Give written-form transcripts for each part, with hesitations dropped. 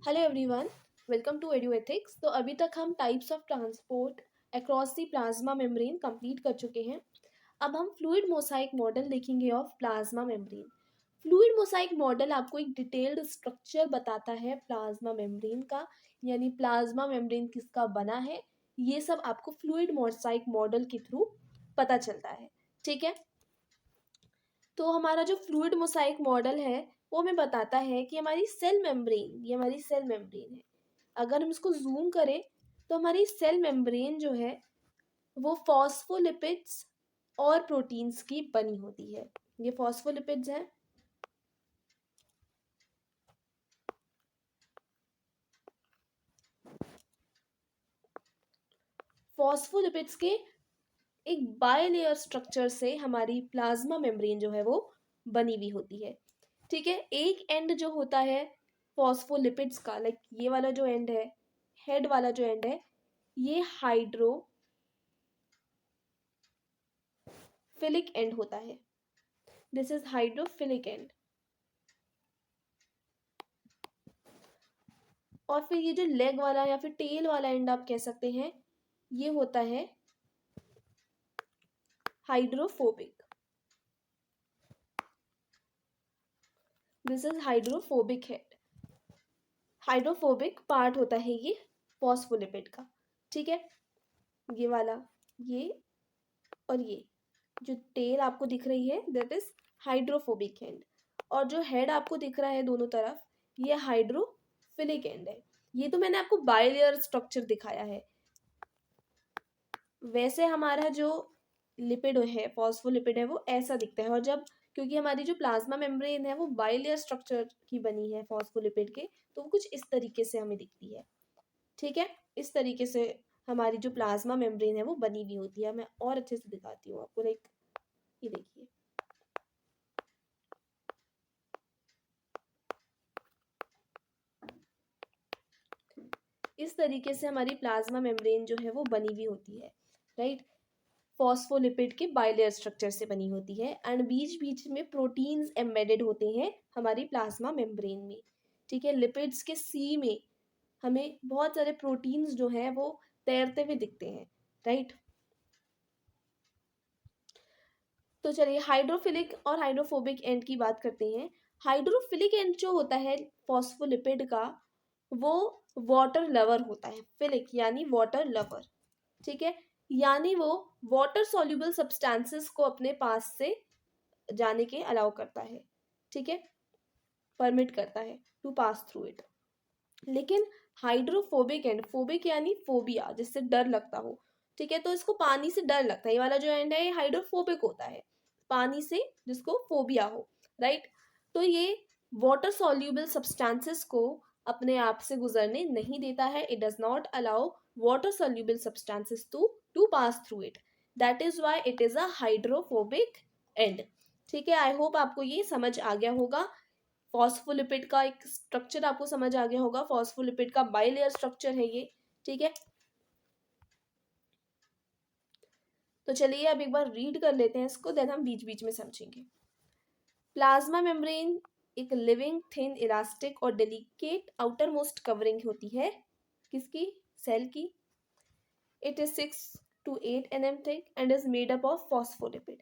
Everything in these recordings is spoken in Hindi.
Hello everyone, welcome to Edu Ethics. तो अभी तक हम types of transport across the plasma membrane complete कर चुके हैं। अब हम फ्लूइड मोसाइक मॉडल देखेंगे of plasma membrane. Fluid mosaic model आपको एक डिटेल्ड स्ट्रक्चर बताता है प्लाज्मा मेम्ब्रेन का, यानी प्लाज्मा मेम्ब्रेन किसका बना है, ये सब आपको फ्लूइड मोसाइक मॉडल के थ्रू पता चलता है। ठीक है, तो हमारा जो फ्लूइड मोसाइक मॉडल है वो हमें बताता है कि हमारी सेल मेम्ब्रेन, ये हमारी सेल मेम्ब्रेन है। अगर हम इसको जूम करें तो हमारी सेल मेम्ब्रेन जो है वो फॉस्फोलिपिड्स और प्रोटीन्स की बनी होती है। ये फॉस्फोलिपिड्स हैं, फॉस्फोलिपिड्स के एक बायलेयर स्ट्रक्चर से हमारी प्लाज्मा मेम्ब्रेन जो है वो बनी हुई होती है। ठीक है, एक एंड जो होता है फॉस्फोलिपिड्स का, लाइक ये वाला जो एंड है, हेड वाला जो एंड है, ये हाइड्रोफिलिक एंड होता है। This is hydrophilic and. और फिर ये जो लेग वाला या फिर टेल वाला एंड आप कह सकते हैं, ये होता है hydrophobic. This is hydrophobic head. Hydrophobic part होता है ये फॉस्फोलिपिड का। ठीक है, ये वाला, ये और ये जो टेल आपको दिख रही है दैट इज हाइड्रोफोबिक एंड, और जो हेड आपको दिख रहा है दोनों तरफ, ये हाइड्रोफिलिक एंड है। ये तो मैंने आपको बाइलेयर स्ट्रक्चर दिखाया है। वैसे हमारा जो लिपिड है, फॉस्फोलिपिड है, वो ऐसा दिखता है। और जब, क्योंकि हमारी जो प्लाज्मा मेम्ब्रेन है वो बाइलेयर स्ट्रक्चर की बनी है फॉस्फोलिपिड के, तो वो कुछ इस तरीके से हमें दिखती है। ठीक है, इस तरीके से हमारी जो प्लाज्मा मेम्ब्रेन है वो बनी हुई होती है। मैं और अच्छे से दिखाती हूँ आपको, लाइक ये देखिए, इस तरीके से हमारी प्लाज्मा मेम्ब्रेन जो है वो बनी हुई होती है। राइट, फॉस्फोलिपिड के बाइलेयर स्ट्रक्चर से बनी होती है एंड बीच बीच में प्रोटीन्स एम्बेडेड होते हैं हमारी प्लाज्मा मेम्ब्रेन में। ठीक है, लिपिड्स के सी में हमें बहुत सारे प्रोटीन्स जो हैं वो तैरते हुए दिखते हैं। राइट, तो चलिए हाइड्रोफिलिक और हाइड्रोफोबिक एंड की बात करते हैं। हाइड्रोफिलिक एंड जो होता है फॉस्फोलिपिड का, वो वाटर लवर होता है। फिलिक यानी वाटर लवर। ठीक है, यानी वो वाटर सॉल्युबल सब्सटेंसेस को अपने पास से जाने के अलाउ करता है। ठीक है, परमिट करता है टू पास थ्रू इट। लेकिन हाइड्रोफोबिक एंड, फोबिक यानी फोबिया, जिससे डर लगता हो। ठीक है, तो इसको पानी से डर लगता है। ये वाला जो एंड है ये हाइड्रोफोबिक होता है, पानी से जिसको फोबिया हो। राइट, तो ये वाटर सॉल्युबल सब्सटेंसेस को अपने आप से गुजरने नहीं देता है। It does not allow water soluble substances to pass through it. That is why it is a hydrophobic end. ठीक है, आई होप आपको ये समझ आ गया होगा। फॉस्फोलिपिड का एक स्ट्रक्चर आपको समझ आ गया होगा। फॉस्फोलिपिड का बाइलेयर स्ट्रक्चर है ये। ठीक है, तो चलिए अब एक बार रीड कर लेते हैं इसको, देन हम बीच बीच में समझेंगे। प्लाज्मा मेम्ब्रेन एक लिविंग, थिन, इलास्टिक और डेलिकेट आउटर मोस्ट कवरिंग होती है। किसकी? सेल की। It is 6 to 8 nm thick and is made up of phospholipid.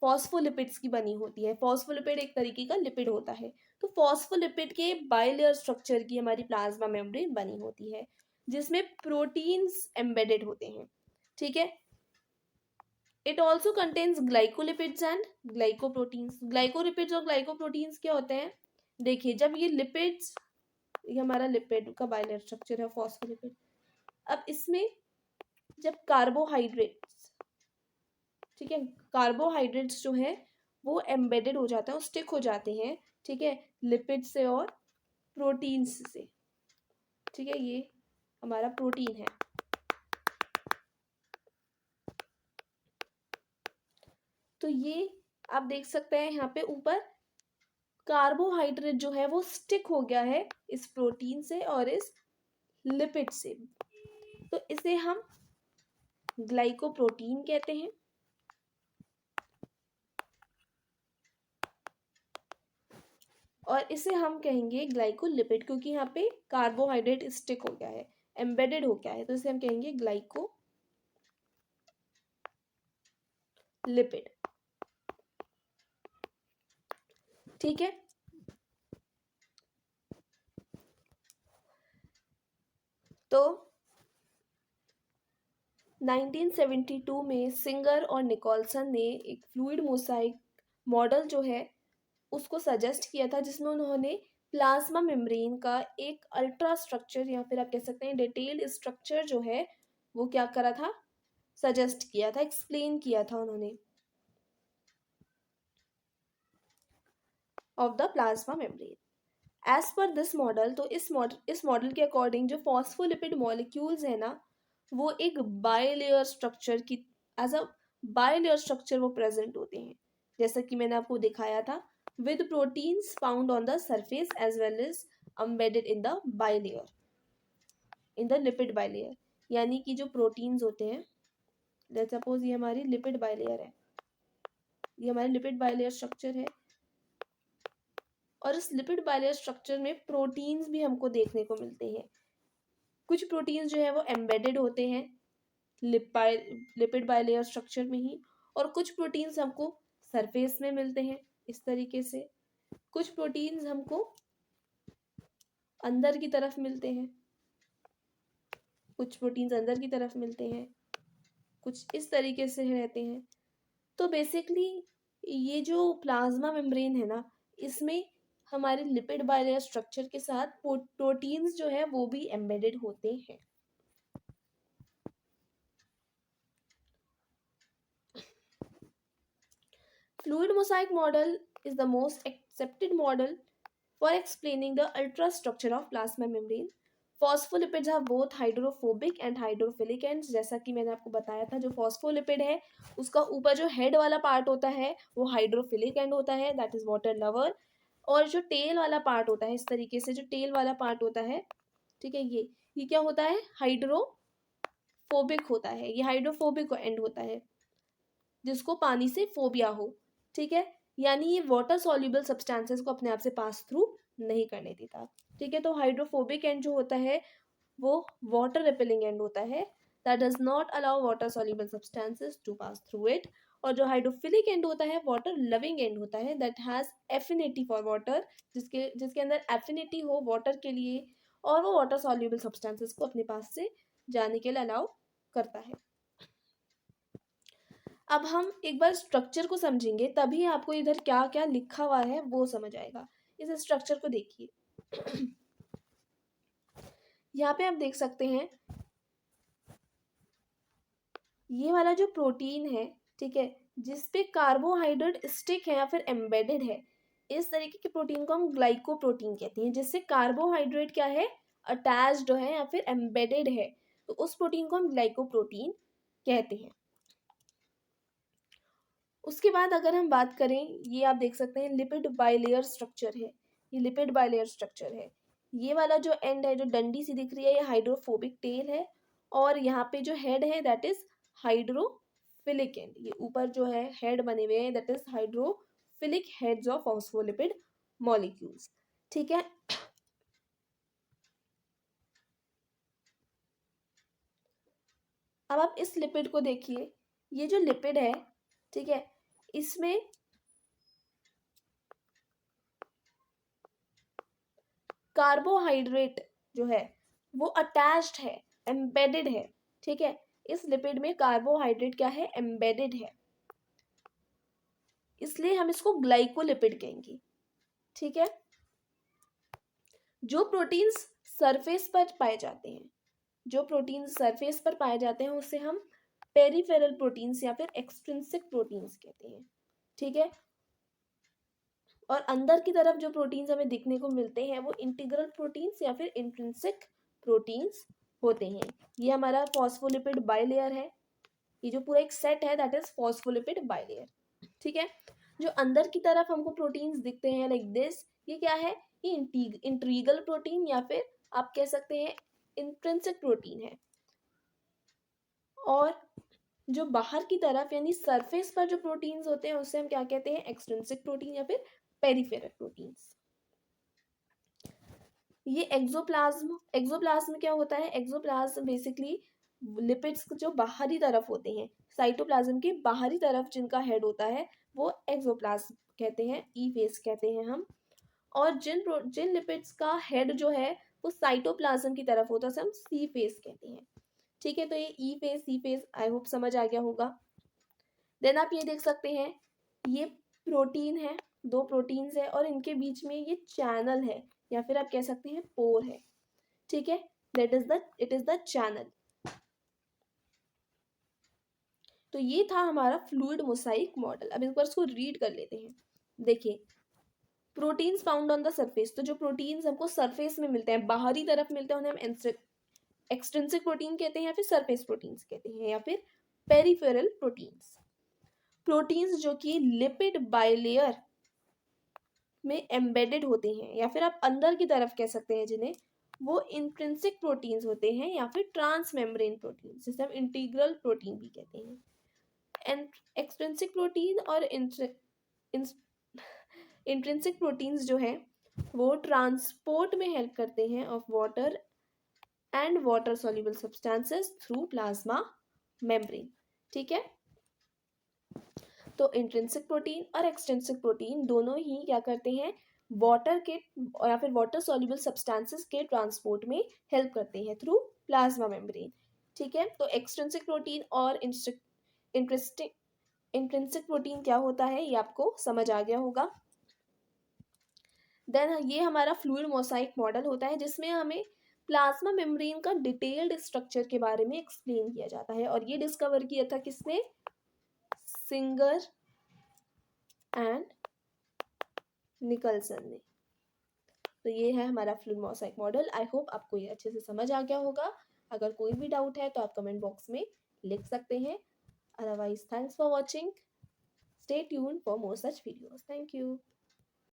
Phospholipids की बनी होती है। फॉस्फोलिपिड एक तरीके का लिपिड होता है। तो फॉस्फोलिपिड के बाइलेयर स्ट्रक्चर की हमारी प्लाज्मा मेम्ब्रेन बनी होती है, जिसमें प्रोटीन्स एम्बेडेड होते हैं। ठीक है, it also contains glycolipids and glycoproteins. Glycolipids और ग्लाइकोप्रोटीन्स क्या होते हैं? देखिए, जब ये लिपिड्स, ये हमारा लिपिड का बाइलेयर स्ट्रक्चर है फॉस्फोलिपिड। अब इसमें जब कार्बोहाइड्रेट्स, ठीक है, कार्बोहाइड्रेट्स जो है वो एम्बेडेड हो जाते हैं, स्टिक हो जाते हैं। ठीक है, लिपिड से और प्रोटीन्स से। ठीक है, ये हमारा प्रोटीन है। तो ये आप देख सकते हैं यहाँ पे ऊपर कार्बोहाइड्रेट जो है वो स्टिक हो गया है इस प्रोटीन से और इस लिपिड से, तो इसे हम ग्लाइकोप्रोटीन कहते हैं। और इसे हम कहेंगे ग्लाइकोलिपिड, क्योंकि यहाँ पे कार्बोहाइड्रेट स्टिक हो गया है, एम्बेडेड हो गया है, तो इसे हम कहेंगे ग्लाइकोलिपिड। ठीक है, तो 1972 में सिंगर और निकोलसन ने एक फ्लूइड मोसाइक मॉडल जो है उसको सजेस्ट किया था, जिसमें उन्होंने प्लाज्मा मेम्ब्रेन का एक अल्ट्रा स्ट्रक्चर या फिर आप कह सकते हैं डिटेल्ड स्ट्रक्चर जो है वो क्या करा था, सजेस्ट किया था, एक्सप्लेन किया था उन्होंने of the plasma membrane. As per this model, तो इस मॉडल के अकॉर्डिंग जो फॉस्फोलिपिड मॉलिक्यूल्स है ना, वो एक बायलेयर स्ट्रक्चर की एज अ बायलेयर स्ट्रक्चर वो प्रेजेंट होते हैं, जैसा कि मैंने आपको दिखाया था, with proteins found on the surface as well as embedded in the bilayer, in the lipid bilayer. यानी कि जो प्रोटीन्स होते हैं, लेट्स सपोज ये हमारी लिपिड बायलेयर है, ये हमारी लिपिड बायलेयर स्ट्रक्चर है, और इस लिपिड बायलेयर स्ट्रक्चर में प्रोटीन्स भी हमको देखने को मिलते हैं। कुछ प्रोटीन्स जो है वो एम्बेडेड होते हैं लिपिड बायलेयर स्ट्रक्चर में ही, और कुछ प्रोटीन्स हमको सरफेस में मिलते हैं इस तरीके से, कुछ प्रोटीन्स हमको अंदर की तरफ मिलते हैं, कुछ प्रोटीन्स अंदर की तरफ मिलते हैं, कुछ इस तरीके से रहते हैं। तो बेसिकली ये जो प्लाज्मा मेम्ब्रेन है ना, इसमें हमारे लिपिड बायलेयर स्ट्रक्चर के साथ प्रोटीन्स जो है वो भी एम्बेडेड होते हैं। Fluid mosaic model is the most accepted model for explaining the ultrastructure of plasma membrane. Phospholipids are both hydrophobic and hydrophilic ends, जैसा कि मैंने आपको बताया था, जो फॉस्फोलिपिड है उसका ऊपर जो हेड वाला पार्ट होता है वो हाइड्रोफिलिक एंड होता है, दैट इज वाटर लवर, और जो टेल वाला पार्ट होता है इस तरीके से, जो टेल वाला पार्ट होता है, ठीक है, ये क्या होता है, हाइड्रोफोबिक होता है, ये हाइड्रोफोबिक एंड होता है, जिसको पानी से फोबिया हो। ठीक है, यानी ये वाटर सॉल्युबल सब्सटेंसेस को अपने आप से पास थ्रू नहीं करने देता। ठीक है, तो हाइड्रोफोबिक एंड जो होता है वो वाटर रिपेलिंग एंड होता है, that does not allow water soluble substances to pass through it. और जो हाइड्रोफिलिक एंड होता है वाटर लविंग एंड होता है, that has affinity for water, जिसके जिसके अंदर एफिनिटी हो वाटर के लिए, और वो वाटर सॉल्युबल सब्सटेंसेस को अपने पास से जाने के लिए अलाउ करता है। अब हम एक बार स्ट्रक्चर को समझेंगे, तभी आपको इधर क्या क्या लिखा हुआ है वो समझ आएगा। इस स्ट्रक्चर को देखिए, यहाँ पे आप देख सकते हैं ये वाला जो प्रोटीन है, ठीक है, जिसपे कार्बोहाइड्रेट स्टिक है या फिर एम्बेडेड है, इस तरीके के प्रोटीन को हम ग्लाइकोप्रोटीन कहते हैं, जिससे कार्बोहाइड्रेट क्या है, अटैच्ड है या फिर एम्बेडेड है, तो उस प्रोटीन को हम ग्लाइकोप्रोटीन कहते हैं। उसके बाद अगर हम बात करें, ये आप देख सकते हैं लिपिड बाइलेयर स्ट्रक्चर है, ये लिपिड बाइलेयर स्ट्रक्चर है, ये वाला जो एंड है, जो डंडी सी दिख रही है, ये हाइड्रोफोबिक टेल है, और यहाँ पे जो हेड है दैट इज हाइड्रोफिलिक एंड, ये ऊपर जो है हेड बने हुए हैं that is hydrophilic heads of phospholipid molecules. ठीक है, अब आप इस लिपिड को देखिए, ये जो लिपिड है, ठीक है, इसमें कार्बोहाइड्रेट जो है वो अटैच्ड है, एम्बेडेड है। ठीक है, इस लिपिड में कार्बोहाइड्रेट क्या है, एम्बेडेड है, इसलिए हम इसको ग्लाइकोलिपिड कहेंगे। ठीक है, जो प्रोटीन्स सरफेस पर पाए जाते हैं, जो प्रोटीन्स सरफेस पर पाए जाते हैं उसे हम पेरिफेरल प्रोटीन्स या फिर एक्सट्रिंसिक प्रोटीन्स कहते हैं। ठीक है, और अंदर की तरफ जो प्रोटीन्स हमें दिखने को मिलते हैं वो इंटीग्रल प्रोटीन्स या फिर इंट्रिंसिक प्रोटीन्स होते हैं। ये हमारा फॉस्फोलिपिड बाइलेयर है, ये जो पूरा एक सेट है दैट इज फॉस्फोलिपिड बाइलेयर। ठीक है, जो अंदर की तरफ हमको प्रोटीन्स दिखते हैं लाइक दिस, ये क्या है, ये इंट्रीगल प्रोटीन या फिर आप कह सकते हैं इंट्रिंसिक प्रोटीन है। और जो बाहर की तरफ यानी सरफेस पर जो प्रोटीन्स होते हैं उसे हम क्या कहते हैं, एक्सट्रिंसिक प्रोटीन या फिर पेरिफेरल प्रोटीन्स। ये एक्सोप्लाज्म क्या होता है? एक्सोप्लाज्म बेसिकली लिपिड्स जो बाहरी तरफ होते हैं, साइटोप्लाज्म के बाहरी तरफ जिनका हेड होता है वो एक्सोप्लाज्म कहते हैं, ई फेस कहते हैं हम। और जिन लिपिड्स का हेड जो है वो साइटोप्लाज्म की तरफ होता है उसे हम सी फेस कहते हैं। ठीक है, तो ये E face C face I hope समझ आ गया होगा। देन आप ये देख सकते हैं, ये प्रोटीन है, दो प्रोटीन्स है और इनके बीच में ये चैनल है या फिर आप कह सकते हैं पोर है। ठीक है, इट इज द चैनल। तो ये था हमारा फ्लूइड मोसाइक मॉडल। अब एक बार इसको रीड कर लेते हैं। देखिए, proteins found on the surface, तो जो प्रोटीन्स हमको सरफेस में मिलते हैं, बाहरी तरफ मिलते हैं, उन्हें हम एक्सट्रिंसिक प्रोटीन कहते हैं या फिर सरफेस प्रोटीन्स कहते हैं या फिर पेरिफेरल प्रोटीन्स। प्रोटीन्स जो कि लिपिड बाइलेयर में एम्बेडेड होते हैं या फिर आप अंदर की तरफ कह सकते हैं जिन्हें, वो इंट्रिंसिक प्रोटीन्स होते हैं या फिर ट्रांस मेम्ब्रेन प्रोटीन, जिसे हम इंटीग्रल प्रोटीन भी कहते हैं। एंड एक्सट्रिंसिक प्रोटीन और इंट्रिंसिक प्रोटीन्स जो हैं वो ट्रांसपोर्ट में हेल्प करते हैं of water and water soluble substances through plasma membrane. ठीक है, तो इंट्रिंसिक प्रोटीन और एक्सट्रिंसिक प्रोटीन दोनों ही क्या करते हैं, वाटर के या फिर वाटर सॉल्युबल सब्सटेंसेस के ट्रांसपोर्ट में हेल्प करते हैं थ्रू प्लाज्मा मेम्ब्रेन। ठीक है, तो एक्सट्रिंसिक प्रोटीन और इंट्रिंसिक प्रोटीन क्या होता है ये आपको समझ आ गया होगा। देन ये हमारा फ्लूइड मोसाइक मॉडल होता है जिसमें हमें प्लाज्मा मेम्ब्रेन का डिटेल्ड स्ट्रक्चर के बारे में एक्सप्लेन किया जाता है और ये डिस्कवर किया था किसने? सिंगर एंड निकलसन ने। तो ये है हमारा fluid mosaic model. I hope आपको ये अच्छे से समझ आ गया होगा। अगर कोई भी डाउट है तो आप कमेंट बॉक्स में लिख सकते हैं। Otherwise thanks for watching, stay tuned for more such videos. Thank you.